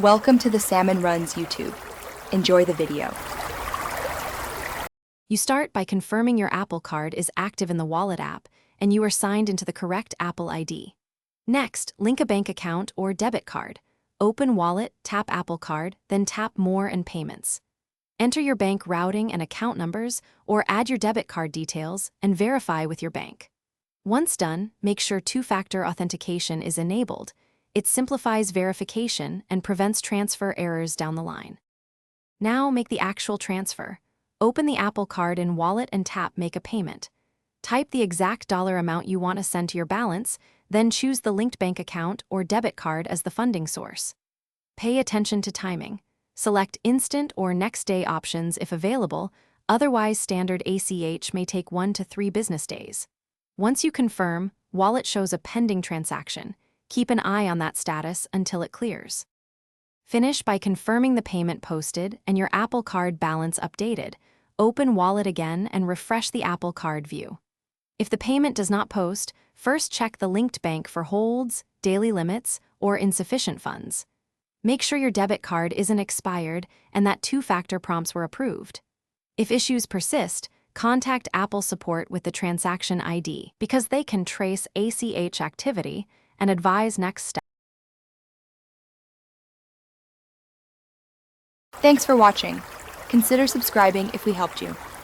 Welcome to the Salmon Runs YouTube. Enjoy the video. You start by confirming your Apple Card is active in the Wallet app and you are signed into the correct Apple ID. Next, link a bank account or debit card. Open Wallet, tap Apple Card, then tap More and Payments. Enter your bank routing and account numbers or add your debit card details and verify with your bank. Once done, make sure two-factor authentication is enabled. It simplifies verification and prevents transfer errors down the line. Now make the actual transfer. Open the Apple Card in Wallet and tap Make a Payment. Type the exact dollar amount you want to send to your balance, then choose the linked bank account or debit card as the funding source. Pay attention to timing. Select instant or next day options if available, otherwise standard ACH may take 1 to 3 business days. Once you confirm, Wallet shows a pending transaction. Keep an eye on that status until it clears. Finish by confirming the payment posted and your Apple Card balance updated. Open Wallet again and refresh the Apple Card view. If the payment does not post, first check the linked bank for holds, daily limits, or insufficient funds. Make sure your debit card isn't expired and that two-factor prompts were approved. If issues persist, contact Apple support with the transaction ID because they can trace ACH activity and advise next steps. Thanks for watching. Consider subscribing if we helped you.